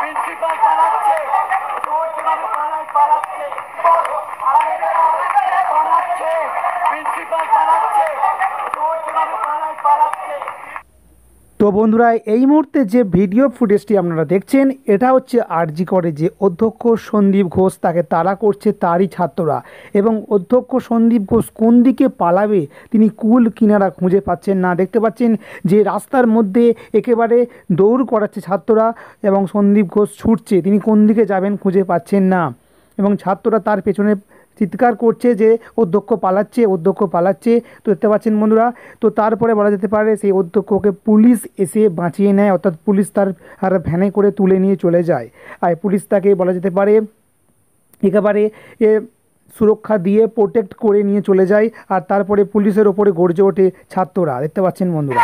Principal পালাচ্ছে, সূর্যবাবু পালাচ্ছে, পালাচ্ছে, প্রিন্সিপাল পালাচ্ছে, সূর্যবাবু পালাচ্ছে। তো বন্ধুরা, এই মুহূর্তে যে ভিডিও ফুটেজটি আপনারা দেখছেন, এটা হচ্ছে আরজি করে যে অধ্যক্ষ সন্দীপ ঘোষ, তাকে তাড়া করছে তারই ছাত্ররা। এবং অধ্যক্ষ সন্দীপ ঘোষ কোন দিকে পালাবে তিনি কুল কিনারা খুঁজে পাচ্ছেন না। দেখতে পাচ্ছেন যে রাস্তার মধ্যে একেবারে দৌড় করাচ্ছে ছাত্ররা এবং সন্দীপ ঘোষ ছুটছে, তিনি কোন দিকে যাবেন খুঁজে পাচ্ছেন না। এবং ছাত্ররা তার পেছনে চিৎকার করছে যে অধ্যক্ষ পালাচ্ছে, অধ্যক্ষ পালাচ্ছে। তো দেখতে পাচ্ছেন বন্ধুরা, তো তারপরে বলা যেতে পারে সেই অধ্যক্ষকে পুলিশ এসে বাঁচিয়ে নেয়, অর্থাৎ পুলিশ তার ভ্যানে করে তুলে নিয়ে চলে যায়। আর পুলিশ তাকে বলা যেতে পারে একেবারে সুরক্ষা দিয়ে প্রোটেক্ট করে নিয়ে চলে যায়। আর তারপরে পুলিশের ওপরে গর্জে ওঠে ছাত্ররা, দেখতে পাচ্ছেন বন্ধুরা।